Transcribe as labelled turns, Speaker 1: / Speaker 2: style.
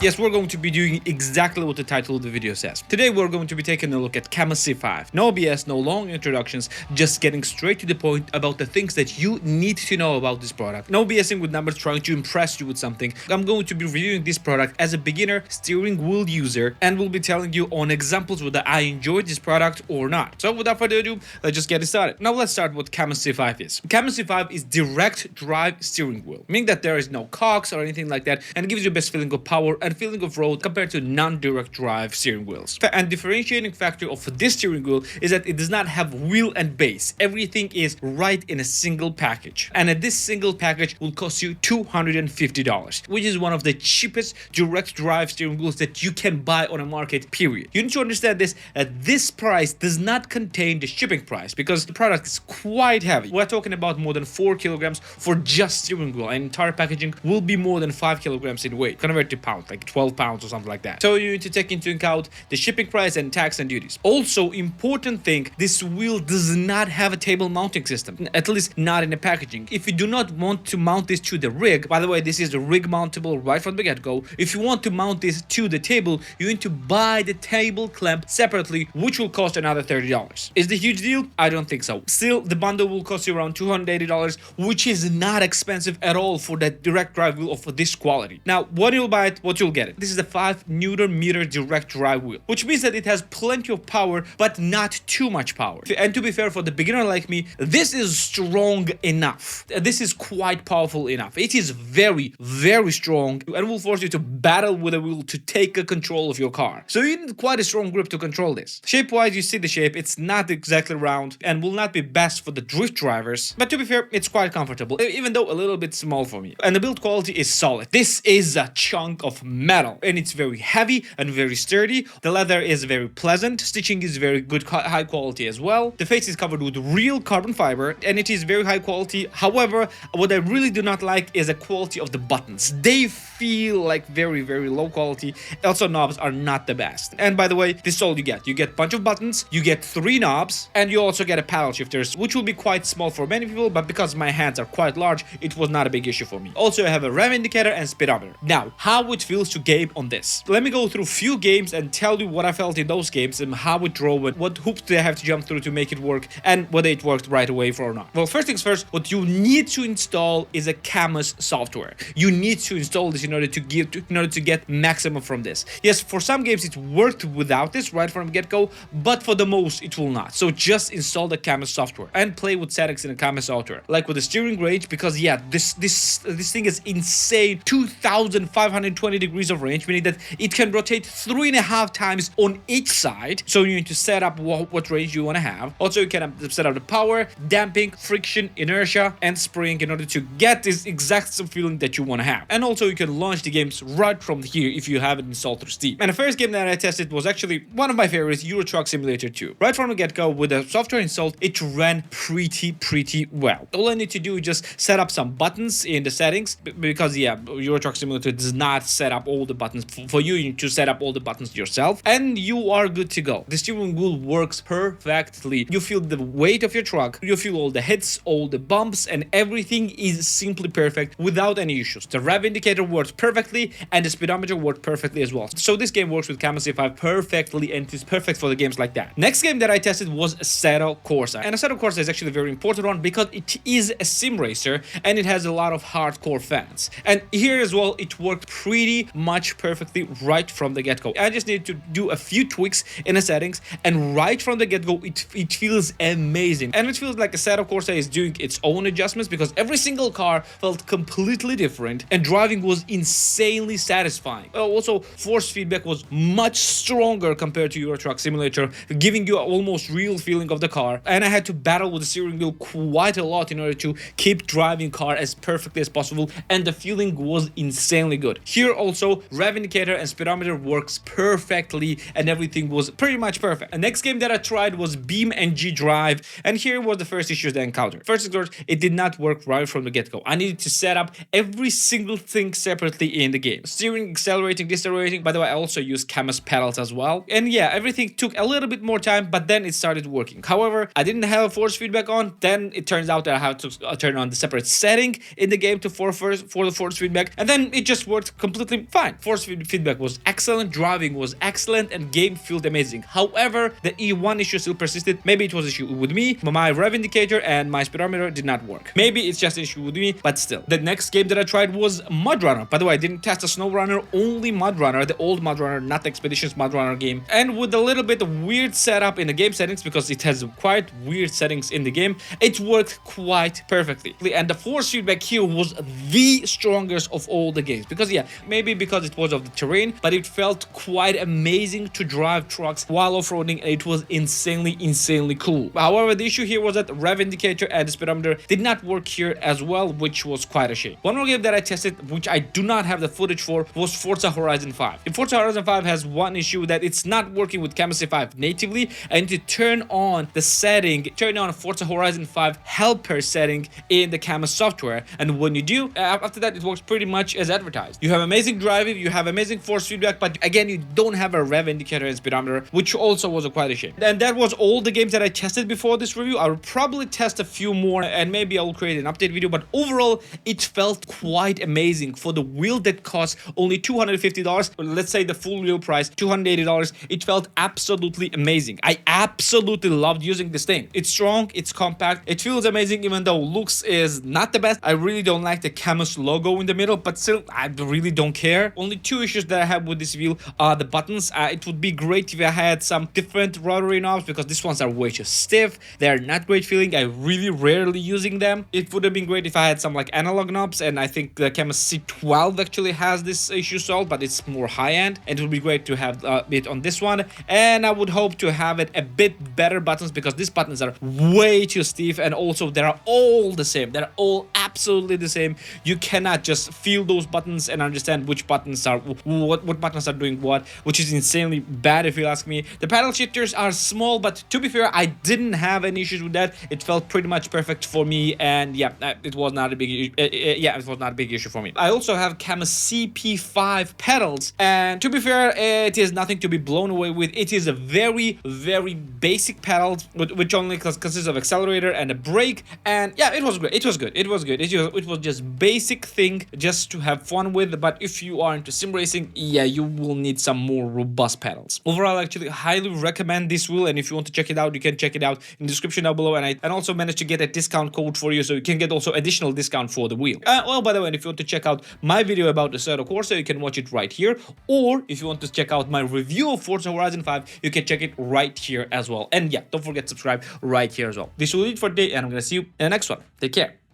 Speaker 1: Yes, we're going to be doing exactly what the title of the video says. Today we're going to be taking a look at Cammus C5. No BS, no long introductions, just getting straight to the point about the things that you need to know about this product. No BSing with numbers trying to impress you with something. I'm going to be reviewing this product as a beginner steering wheel user and will be telling you on examples whether I enjoyed this product or not. So without further ado, let's just get it started. Now let's start what Cammus C5 is. Cammus C5 is direct drive steering wheel, meaning that there is no cogs or anything like that, and it gives you the best feeling of power and feeling of road compared to non-direct drive steering wheels. And differentiating factor of this steering wheel is that it does not have wheel and base. Everything is right in a single package, and this single package will cost you $250, which is one of the cheapest direct drive steering wheels that you can buy on a market, period. You need to understand this, that this price does not contain the shipping price because the product is quite heavy. We're talking about more than 4 kilograms for just steering wheel, and entire packaging will be more than 5 kilograms in weight, converted to pounds, like 12 pounds or something like that. So you need to take into account the shipping price and tax and duties. Also, important thing, this wheel does not have a table mounting system, at least not in the packaging. If you do not want to mount this to the rig, by the way, this is the rig mountable right from the get-go. If you want to mount this to the table, you need to buy the table clamp separately, which will cost another $30. Is the huge deal? I don't think so. Still, the bundle will cost you around $280, which is not expensive at all for that direct drive wheel of this quality. Now, when you'll buy it, what you'll get it. This is a 5 Newton meter direct drive wheel, which means that it has plenty of power, but not too much power. And to be fair, for the beginner like me, this is strong enough. This is quite powerful enough. It is very, very strong and will force you to battle with a wheel to take a control of your car. So you need quite a strong grip to control this. Shape-wise, you see the shape. It's not exactly round and will not be best for the drift drivers, but to be fair, it's quite comfortable, even though a little bit small for me. And the build quality is solid. This is a chunk of metal, and it's very heavy and very sturdy. The leather is very pleasant. Stitching is very good, high quality as well. The face is covered with real carbon fiber, and it is very high quality. However, what I really do not like is the quality of the buttons. They feel like very, very low quality. Also, knobs are not the best. And by the way, this is all you get. You get a bunch of buttons, you get 3 knobs, and you also get a paddle shifters, which will be quite small for many people, but because my hands are quite large, it was not a big issue for me. Also, I have a rev indicator and speedometer. Now, how it feels to game on this. Let me go through few games and tell you what I felt in those games and how it drove it, what hoops did I have to jump through to make it work, and whether it worked right away or not. Well, first things first, what you need to install is a Cammus software. You need to install this in order to get maximum from this. Yes, for some games it worked without this right from get-go, but for the most it will not. So just install the Cammus software and play with settings in the Cammus software, like with the steering range, because yeah, this thing is insane. 2,520 degrees of range, meaning that it can rotate 3.5 times on each side. So you need to set up what range you want to have. Also, you can set up the power, damping, friction, inertia, and spring in order to get this exact same feeling that you want to have. And also, you can launch the games right from here if you have it installed through Steam. And the first game that I tested was actually one of my favorites, Euro Truck Simulator 2. Right from the get-go, with the software installed, it ran pretty well. All I need to do is just set up some buttons in the settings, because yeah, Euro Truck Simulator does not set up all the buttons for you. You need to set up all the buttons yourself, and you are good to go. The steering wheel works perfectly. You feel the weight of your truck, you feel all the hits, all the bumps, and everything is simply perfect without any issues. The rev indicator works perfectly, and the speedometer worked perfectly as well. So this game works with Cammus C5 perfectly, and it's perfect for the games like that. Next game that I tested was Assetto Corsa. And Assetto Corsa is actually a very important one because it is a sim racer and it has a lot of hardcore fans. And here as well, it worked pretty much perfectly right from the get-go. I just need to do a few tweaks in the settings, and right from the get-go, it feels amazing. And it feels like Assetto Corsa is doing its own adjustments because every single car felt completely different and driving was insanely satisfying. Also, force feedback was much stronger compared to Euro Truck Simulator, giving you an almost real feeling of the car. And I had to battle with the steering wheel quite a lot in order to keep driving car as perfectly as possible, and the feeling was insanely good. Here also, rev indicator and speedometer works perfectly, and everything was pretty much perfect. The next game that I tried was BeamNG.drive, and here was the first issues that I encountered. First things first, it did not work right from the get-go. I needed to set up every single thing separately in the game. Steering, accelerating, decelerating. By the way, I also used Cammus pedals as well. And yeah, everything took a little bit more time, but then it started working. However, I didn't have force feedback on. Then it turns out that I had to turn on the separate setting in the game for the force feedback, and then it just worked completely fine. Force feedback was excellent, driving was excellent, and game felt amazing. However, the E1 issue still persisted. Maybe it was an issue with me, my rev indicator and my speedometer did not work. Maybe it's just an issue with me, but still. The next game that I tried was Mudrunner. By the way, I didn't test the SnowRunner, only Mudrunner, the old Mudrunner, not the Expeditions Mudrunner game. And with a little bit of weird setup in the game settings, because it has quite weird settings in the game, it worked quite perfectly. And the force feedback here was the strongest of all the games. Because yeah, maybe because it was of the terrain, but it felt quite amazing to drive trucks while off-roading, and it was insanely cool. However, the issue here was that rev indicator and the speedometer did not work here as well, which was quite a shame. One more game that I tested, which I do not have the footage for, was Forza Horizon 5. And Forza Horizon 5 has one issue, that it's not working with Cammus C5 natively, and to turn on the setting, turn on Forza Horizon 5 helper setting in the Cammus software, and when you do, after that it works pretty much as advertised. You have amazing driving, you have amazing force feedback, but again you don't have a rev indicator and speedometer, which also was quite a shame. And that was all the games that I tested before this review. I will probably test a few more, and maybe I'll create an update video, but overall it felt quite amazing for the wheel that costs only $250. Let's say the full wheel price $280. It felt absolutely amazing. I absolutely loved using this thing. It's strong, it's compact, it feels amazing, even though looks is not the best. I really don't like the Cammus logo in the middle, but still I really don't care. Only two issues that I have with this wheel are the buttons. It would be great if I had some different rotary knobs, because these ones are way too stiff. They're not great feeling. I really rarely using them. It would have been great if I had some like analog knobs, and I think the Cammus C12 actually has this issue solved, but it's more high-end, and it would be great to have it on this one. And I would hope to have it a bit better buttons, because these buttons are way too stiff, and also they're all the same. They're all absolutely the same. You cannot just feel those buttons and understand which buttons are what buttons are doing what, which is insanely bad if you ask me. The paddle shifters are small, but to be fair, I didn't have any issues with that. It felt pretty much perfect for me, and yeah, it was not a big it was not a big issue for me. I also have Cammus CP5 pedals, and to be fair, it is nothing to be blown away with. It is a very basic pedal which only consists of accelerator and a brake, and yeah, it was great. It was good. It was just basic thing just to have fun with, but if you are into sim racing, yeah, you will need some more robust pedals. Overall, I actually highly recommend this wheel, and if you want to check it out, you can check it out in the description down below, and I also managed to get a discount code for you, so you can get also additional discount for the wheel. Well, by the way, if you want to check out my video about the Assetto Corsa, you can watch it right here, or if you want to check out my review of Forza Horizon 5, you can check it right here as well. And yeah, don't forget to subscribe right here as well. This will be it for today, and I'm gonna see you in the next one. Take care.